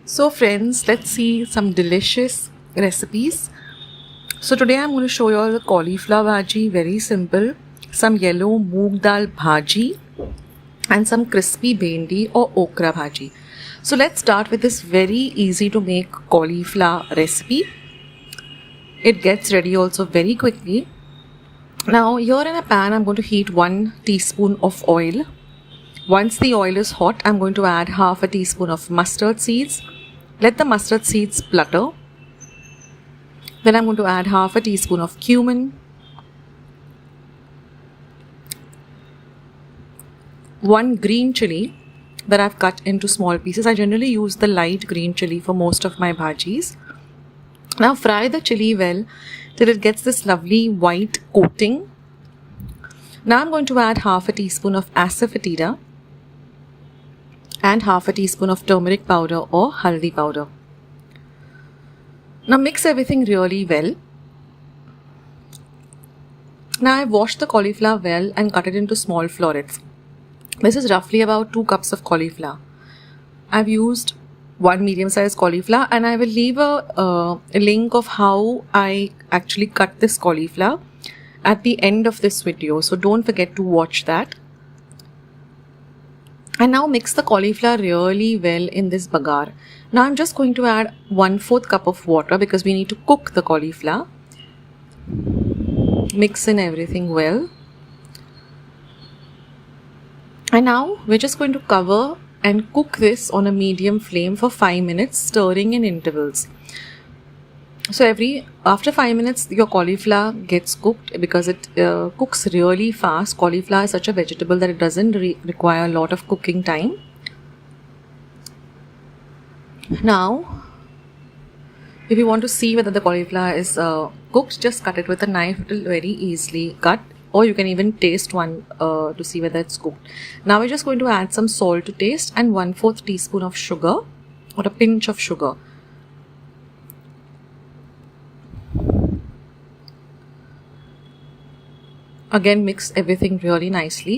So friends, let's see some delicious recipes. So today I'm going to show you all the cauliflower bhaji, very simple, some yellow moong dal bhaji and some crispy bhendi or okra bhaji. So let's start with this very easy to make cauliflower recipe. It gets ready also very quickly. Now here in a pan I'm going to heat 1 teaspoon of oil. Once the oil is hot, I'm going to add half a teaspoon of mustard seeds. Let the mustard seeds splutter. Then I'm going to add half a teaspoon of cumin, 1 green chili that I've cut into small pieces. I generally use the light green chili for most of my bhajis. Now fry the chili well till it gets this lovely white coating. Now I'm going to add half a teaspoon of asafoetida and half a teaspoon of turmeric powder or haldi powder. Now mix everything really well. Now I've washed the cauliflower well and cut it into small florets. This is roughly about 2 cups of cauliflower. I've used 1 medium-sized cauliflower, and I will leave a link of how I actually cut this cauliflower at the end of this video. So don't forget to watch that. And now mix the cauliflower really well in this bagar. Now I'm just going to add 1/4 cup of water because we need to cook the cauliflower. Mix in everything well. And now we're just going to cover and cook this on a medium flame for 5 minutes, stirring in intervals. So after 5 minutes your cauliflower gets cooked because it cooks really fast. Cauliflower is such a vegetable that it doesn't require a lot of cooking time. Now if you want to see whether the cauliflower is cooked, just cut it with a knife. It will very easily cut, or you can even taste one to see whether it's cooked. Now we're just going to add some salt to taste and 1/4 teaspoon of sugar or a pinch of sugar. Again, mix everything really nicely.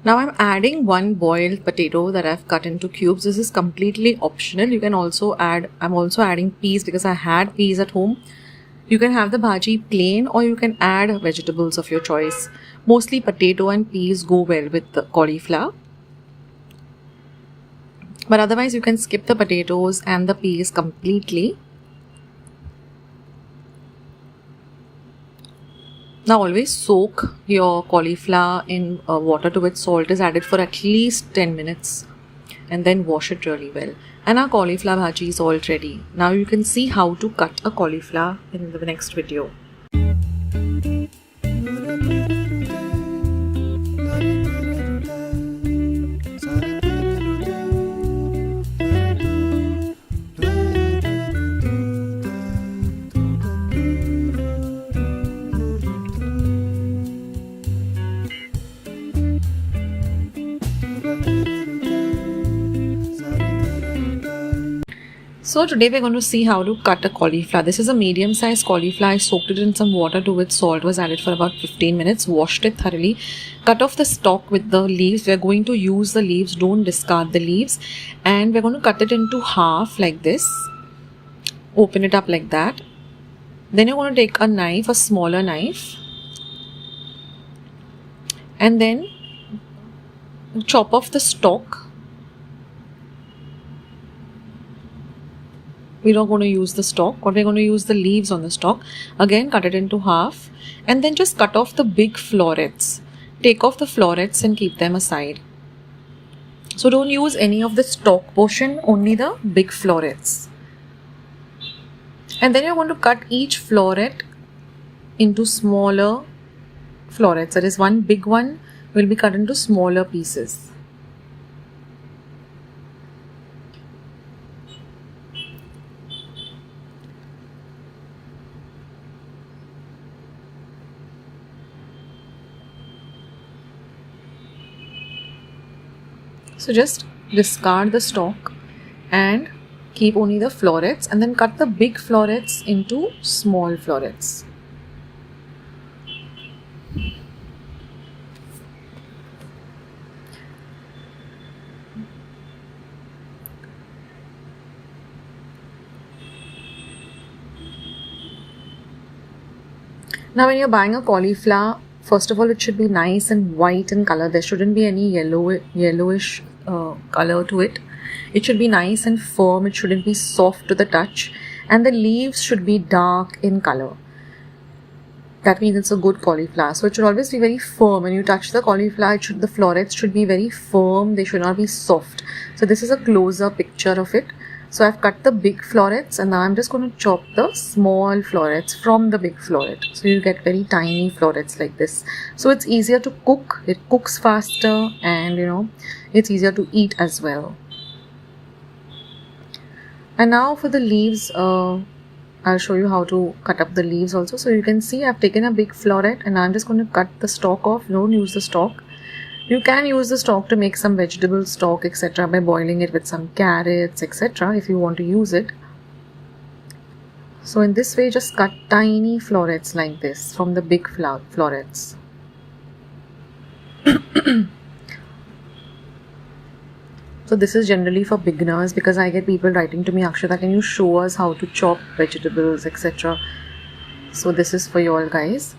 Now I'm adding 1 boiled potato that I've cut into cubes. This is completely optional. You can also add, I'm also adding peas because I had peas at home. You can have the bhaji plain or you can add vegetables of your choice. Mostly potato and peas go well with the cauliflower. But otherwise you can skip the potatoes and the peas completely. Now always soak your cauliflower in water to which salt is added for at least 10 minutes and then wash it really well. And our cauliflower bhaji is all ready. Now you can see how to cut a cauliflower in the next video. So today we're going to see how to cut a cauliflower. This is a medium-sized cauliflower. I soaked it in some water to which salt was added for about 15 minutes. Washed it thoroughly. Cut off the stalk with the leaves. We're going to use the leaves. Don't discard the leaves. And we're going to cut it into half like this. Open it up like that. Then you're going to take a knife, a smaller knife. And then chop off the stalk. We're not going to use the stalk, but we're going to use the leaves on the stalk. Again, cut it into half and then just cut off the big florets. Take off the florets and keep them aside. So don't use any of the stalk portion, only the big florets. And then you're going to cut each floret into smaller florets. That is, one big one will be cut into smaller pieces. So just discard the stalk and keep only the florets, and then cut the big florets into small florets. Now when you're buying a cauliflower, first of all it should be nice and white in color. There shouldn't be any yellowish color to it. It should be nice and firm. It shouldn't be soft to the touch, and the leaves should be dark in color. That means it's a good cauliflower. So it should always be very firm. When you touch the cauliflower, the florets should be very firm. They should not be soft. So this is a closer picture of it. So I've cut the big florets, and now I'm just going to chop the small florets from the big floret. So you get very tiny florets like this. So it's easier to cook. It cooks faster, and it's easier to eat as well. And now for the leaves, I'll show you how to cut up the leaves also. So you can see I've taken a big floret, and I'm just going to cut the stalk off. Don't use the stalk. You can use the stalk to make some vegetable stock, etc. by boiling it with some carrots, etc. if you want to use it. So in this way, just cut tiny florets like this from the big florets. So this is generally for beginners, because I get people writing to me, Akshata, can you show us how to chop vegetables, etc. So this is for you all guys.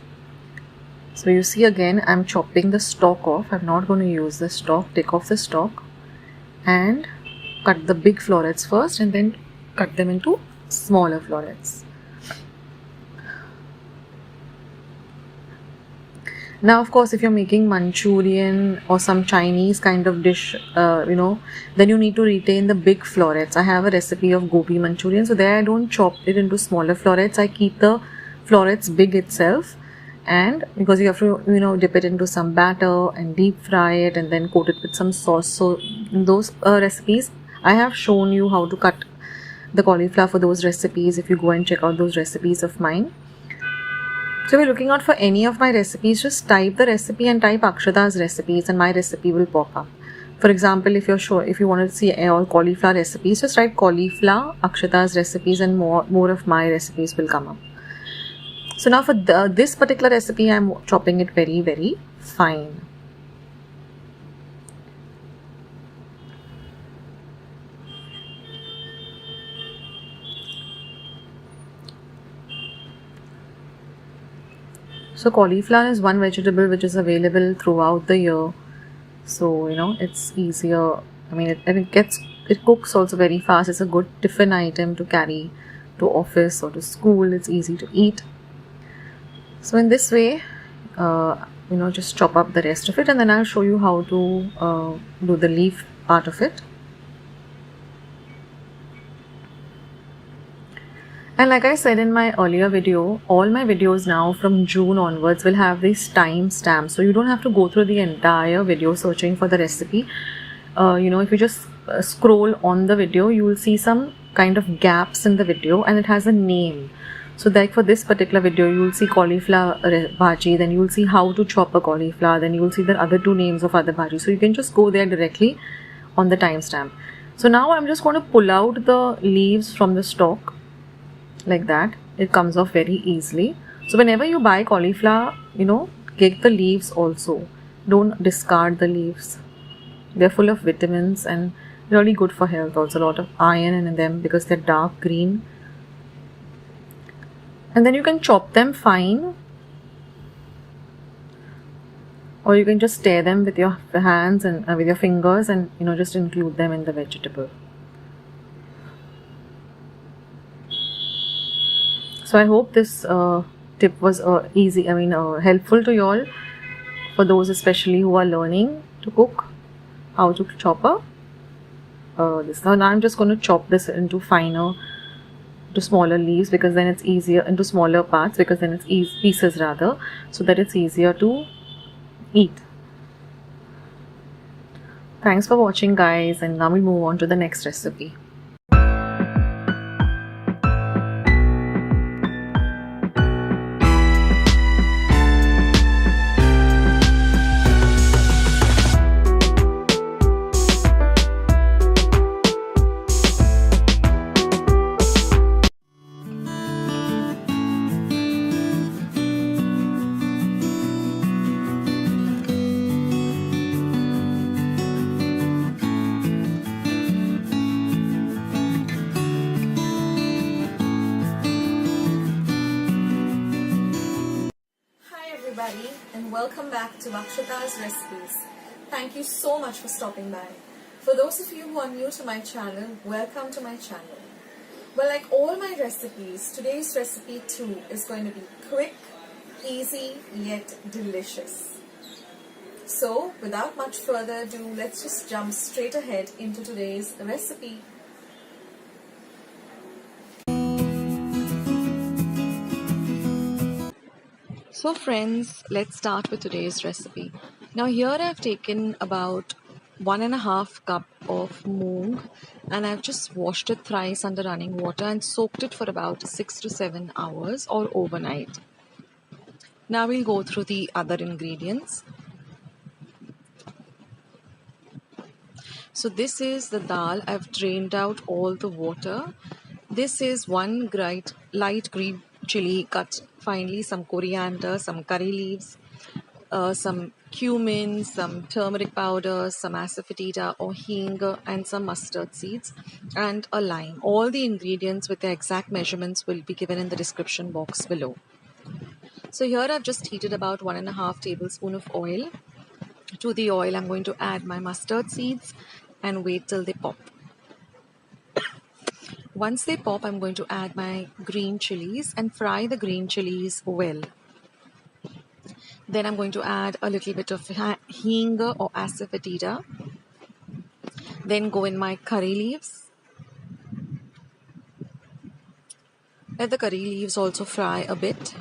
So you see, again, I'm chopping the stalk off. I'm not going to use the stalk. Take off the stalk and cut the big florets first, and then cut them into smaller florets. Now, of course, if you're making Manchurian or some Chinese kind of dish, then you need to retain the big florets. I have a recipe of gobi Manchurian. So there I don't chop it into smaller florets. I keep the florets big itself. And because you have to, dip it into some batter and deep fry it and then coat it with some sauce. So in those recipes, I have shown you how to cut the cauliflower for those recipes. If you go and check out those recipes of mine. So if you're looking out for any of my recipes, just type the recipe and type Akshata's recipes, and my recipe will pop up. For example, if you want to see all cauliflower recipes, just write cauliflower, Akshata's recipes, and more of my recipes will come up. So now for this particular recipe, I'm chopping it very, very fine. So cauliflower is one vegetable which is available throughout the year. So it's easier. I mean, it cooks also very fast. It's a good tiffin item to carry to office or to school. It's easy to eat. So in this way, just chop up the rest of it, and then I'll show you how to do the leaf part of it. And like I said in my earlier video, all my videos now from June onwards will have these time stamps. So you don't have to go through the entire video searching for the recipe. If you just scroll on the video, you will see some kind of gaps in the video, and it has a name. So like for this particular video, you will see cauliflower bhaji, then you will see how to chop a cauliflower, then you will see the other two names of other bhaji. So you can just go there directly on the timestamp. So now I'm just going to pull out the leaves from the stalk. Like that, it comes off very easily. So whenever you buy cauliflower, get the leaves also. Don't discard the leaves. They're full of vitamins and really good for health. Also a lot of iron in them because they're dark green. And then you can chop them fine, or you can just tear them with your hands and with your fingers, and just include them in the vegetable. So I hope this tip was helpful to you all, for those especially who are learning to cook, how to chop this. Now I'm just going to chop this into smaller leaves, because then it's easier, into smaller parts, because then it's pieces rather, so that it's easier to eat. Thanks for watching guys, and now we move on to the next recipe. Amti.wari and welcome back to akshatasrecipes. Thank you so much for stopping by. For those of you who are new to my channel, welcome to my channel. Well, like all my recipes, today's recipe too is going to be quick, easy, yet delicious. So, without much further ado, let's just jump straight ahead into today's recipe. So friends, let's start with today's recipe. Now here I've taken about 1.5 cup of moong and I've just washed it thrice under running water and soaked it for about 6 to 7 hours or overnight. Now we'll go through the other ingredients. So this is the dal. I've drained out all the water. This is one light green chili cut finely, some coriander, some curry leaves, some cumin, some turmeric powder, some asafoetida or hing, and some mustard seeds, and a lime. All the ingredients with the exact measurements will be given in the description box below. So here I've just heated about 1.5 tablespoon of oil. To the oil I'm going to add my mustard seeds and wait till they pop. Once they pop, I'm going to add my green chilies and fry the green chilies well. Then I'm going to add a little bit of hing or asafoetida. Then go in my curry leaves. Let the curry leaves also fry a bit.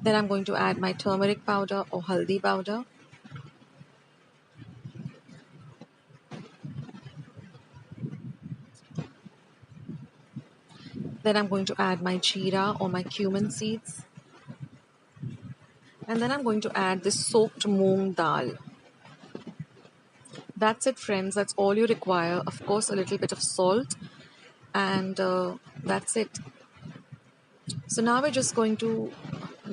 Then I'm going to add my turmeric powder or haldi powder. Then I'm going to add my jeera or my cumin seeds. And then I'm going to add this soaked moong dal. That's it friends, that's all you require. Of course a little bit of salt and that's it. So now we're just going to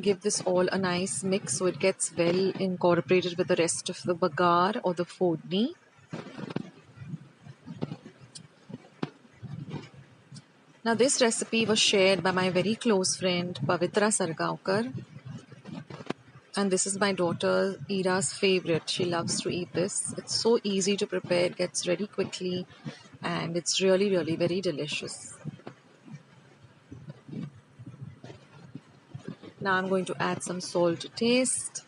give this all a nice mix so it gets well incorporated with the rest of the bagar or the fodni. Now this recipe was shared by my very close friend Pavitra Sargaonkar, and this is my daughter Ira's favorite. She loves to eat this. It's so easy to prepare, it gets ready quickly, and it's really very delicious. Now I'm going to add some salt to taste.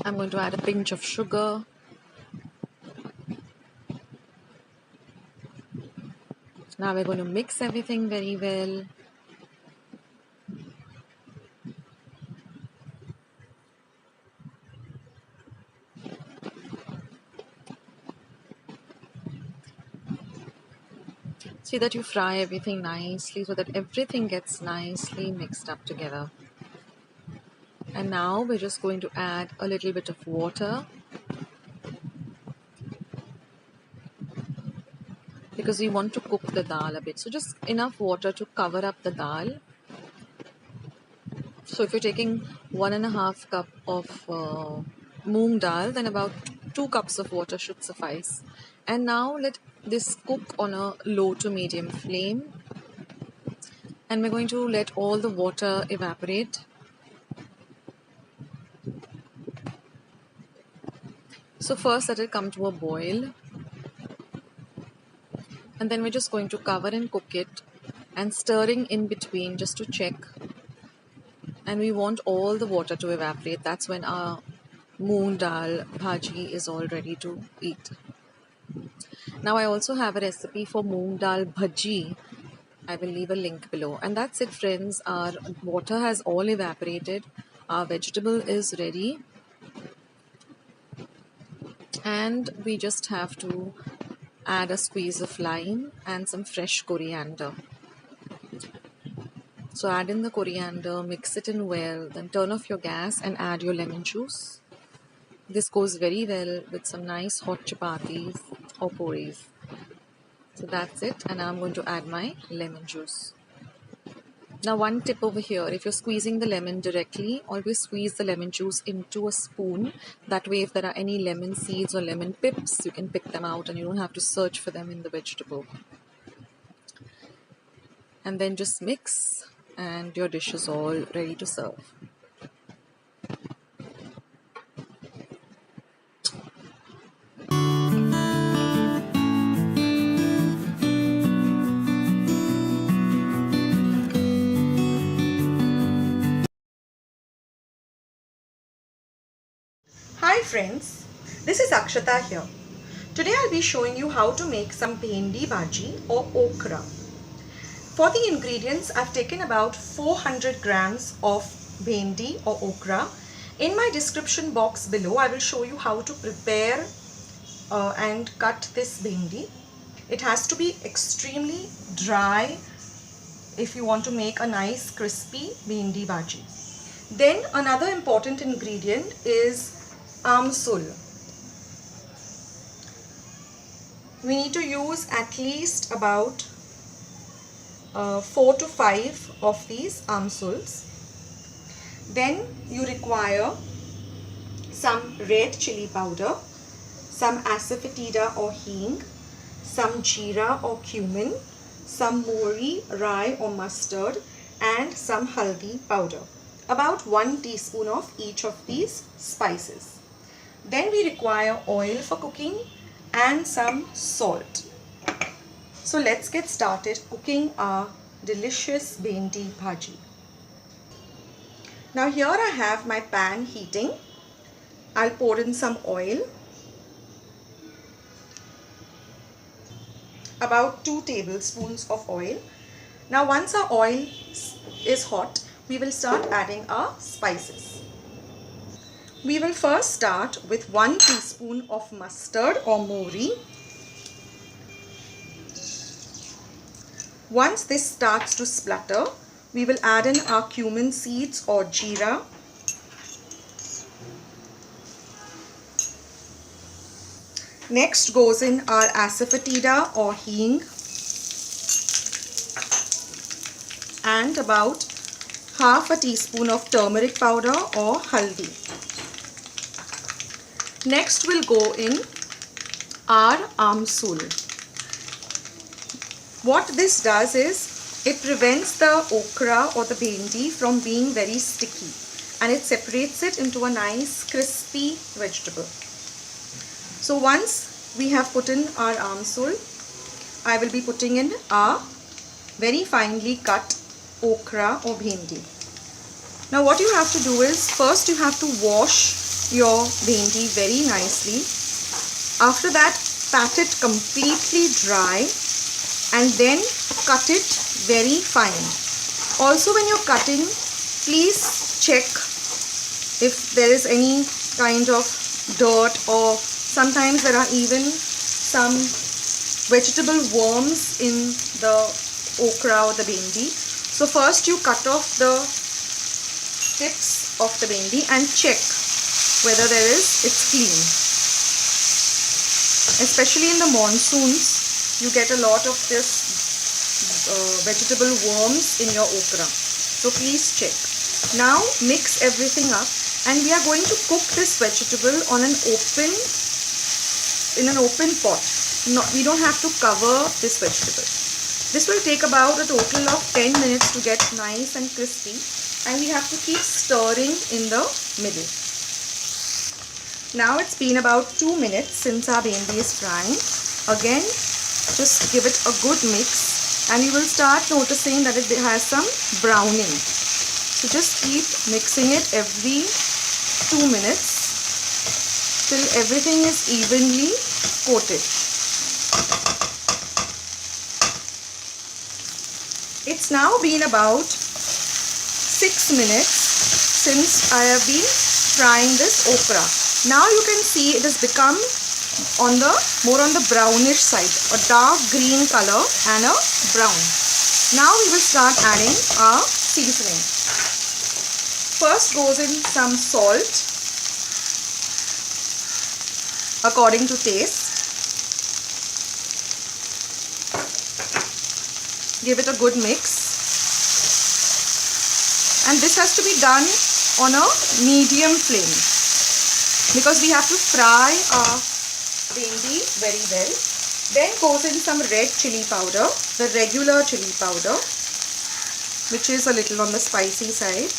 I'm going to add a pinch of sugar. Now we're going to mix everything very well. See that you fry everything nicely so that everything gets nicely mixed up together. And now we're just going to add a little bit of water because we want to cook the dal a bit. So just enough water to cover up the dal. So if you're taking 1.5 cup of moong dal, then about 2 cups of water should suffice. And now let this cook on a low to medium flame. And we're going to let all the water evaporate. So first let it come to a boil. And then we're just going to cover and cook it and stirring in between just to check. And we want all the water to evaporate. That's when our moong dal bhaji is all ready to eat. Now I also have a recipe for moong dal bhaji. I will leave a link below. And that's it friends. Our water has all evaporated. Our vegetable is ready. And we just have to add a squeeze of lime and some fresh coriander. So add in the coriander, mix it in well, then turn off your gas and add your lemon juice. This goes very well with some nice hot chapatis or puris. So that's it, and I'm going to add my lemon juice. Now one tip over here, if you're squeezing the lemon directly, always squeeze the lemon juice into a spoon. That way if there are any lemon seeds or lemon pips, you can pick them out and you don't have to search for them in the vegetable. And then just mix and your dish is all ready to serve. Hi friends, this is Akshata here. Today I'll be showing you how to make some bhendi bhaji or okra. For the ingredients, I've taken about 400 grams of bhendi or okra. In my description box below, I will show you how to prepare and cut this bhendi. It has to be extremely dry if you want to make a nice crispy bhendi bhaji. Then another important ingredient is amsul. We need to use at least about 4 to 5 of these amsuls. Then you require some red chili powder, some asafoetida or hing, some jeera or cumin, some mori, rye or mustard, and some haldi powder. About 1 teaspoon of each of these spices. Then we require oil for cooking and some salt. So let's get started cooking our delicious bhendi bhaji. Now here I have my pan heating. I'll pour in some oil. About 2 tablespoons of oil. Now once our oil is hot, we will start adding our spices. We will first start with 1 teaspoon of mustard or mori. Once this starts to splutter, we will add in our cumin seeds or jeera. Next goes in our asafoetida or hing and about half a teaspoon of turmeric powder or haldi. Next will go in our amsul. What this does is it prevents the okra or the bhendi from being very sticky and it separates it into a nice crispy vegetable. So once we have put in our amsul, I will be putting in our very finely cut okra or bhendi. Now what you have to do is first you have to wash your bhendi very nicely. After that, pat it completely dry and then cut it very fine. Also when you're cutting, please check if there is any kind of dirt, or sometimes there are even some vegetable worms in the okra or the bhendi. So first you cut off the tips of the bhendi and check whether it's clean. Especially in the monsoons, you get a lot of this vegetable worms in your okra. So please check. Now mix everything up and we are going to cook this vegetable in an open pot. No, we don't have to cover this vegetable. This will take about a total of 10 minutes to get nice and crispy, and we have to keep stirring in the middle. Now it's been about 2 minutes since our bhendi is frying. Again, just give it a good mix and you will start noticing that it has some browning. So just keep mixing it every 2 minutes till everything is evenly coated. It's now been about 6 minutes since I have been frying this okra. Now you can see it has become more on the brownish side, a dark green color and a brown. Now we will start adding our seasoning. First goes in some salt according to taste. Give it a good mix. And this has to be done on a medium flame because we have to fry our bhendi very well. Then goes in some red chili powder, the regular chili powder, which is a little on the spicy side.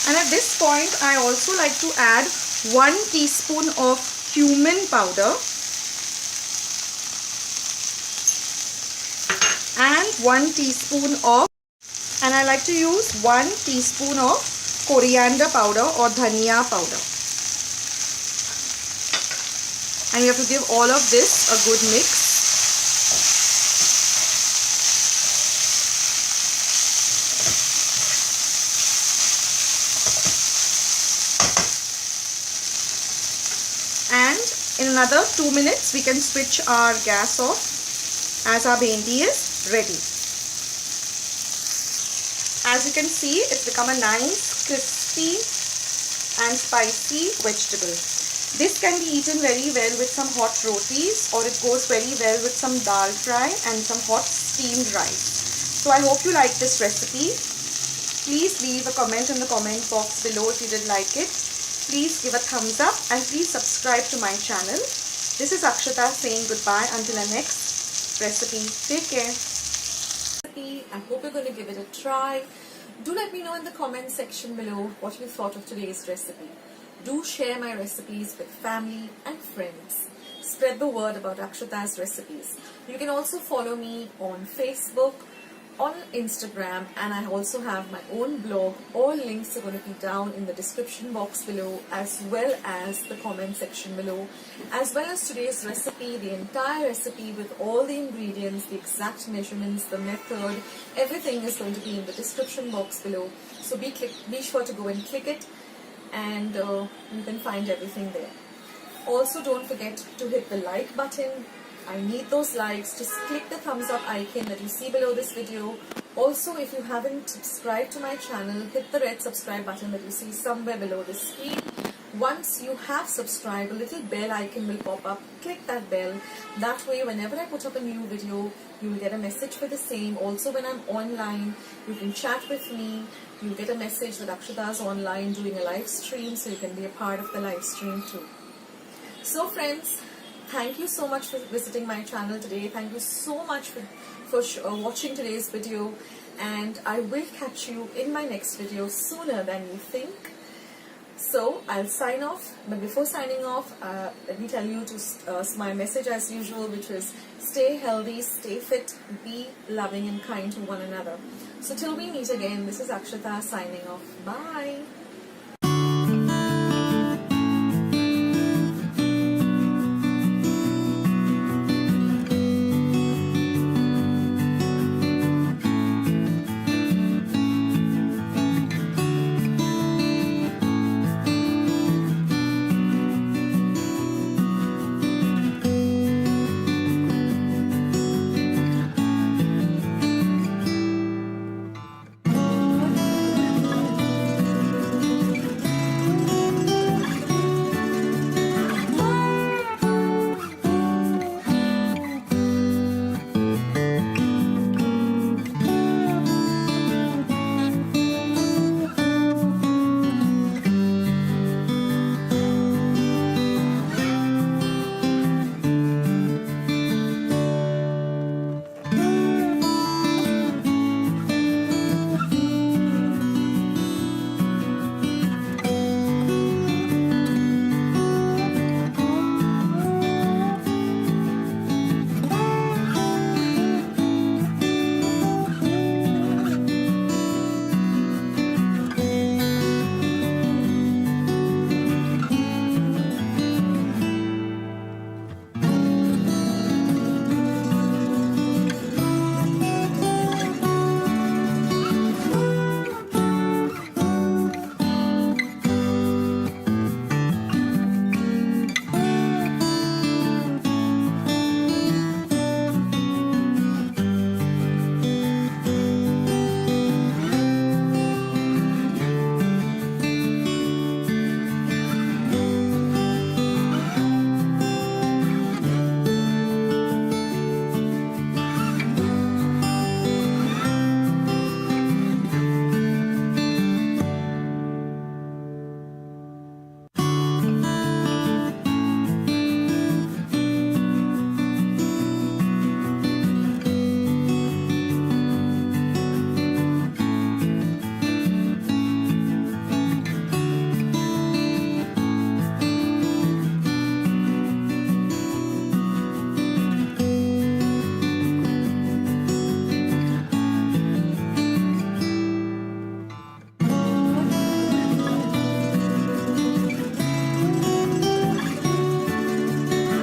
And at this point, I also like to add 1 teaspoon of cumin powder and 1 teaspoon of, and I like to use 1 teaspoon of coriander powder or dhania powder. And you have to give all of this a good mix. And in another 2 minutes we can switch our gas off as our bhendi is ready. As you can see, it's become a nice crispy and spicy vegetable. This can be eaten very well with some hot rotis, or it goes very well with some dal fry and some hot steamed rice. So I hope you like this recipe. Please leave a comment in the comment box below if you did like it. Please give a thumbs up and please subscribe to my channel. This is Akshata saying goodbye until our next recipe. Take care. I hope you're going to give it a try. Do let me know in the comment section below what you thought of today's recipe. Do share my recipes with family and friends. Spread the word about Akshata's recipes. You can also follow me on Facebook, on Instagram, and I also have my own blog. All links are going to be down in the description box below, as well as the comment section below, as well as today's recipe, the entire recipe with all the ingredients, the exact measurements, the method, everything is going to be in the description box below. So be sure to go and click it, and you can find everything there. Also, don't forget to hit the like button. I need those likes. Just click the thumbs up icon that you see below this video. Also, if you haven't subscribed to my channel, hit the red subscribe button that you see somewhere below the screen. Once you have subscribed, a little bell icon will pop up. Click that bell. That way, whenever I put up a new video, you will get a message for the same. Also, when I'm online, you can chat with me. You'll get a message that Akshata is online doing a live stream, so you can be a part of the live stream too. So friends, thank you so much for visiting my channel today. Thank you so much for watching today's video, and I will catch you in my next video sooner than you think. So I'll sign off, but before signing off, let me tell you my message as usual, which is stay healthy, stay fit, be loving and kind to one another. So till we meet again, this is Akshata signing off. Bye.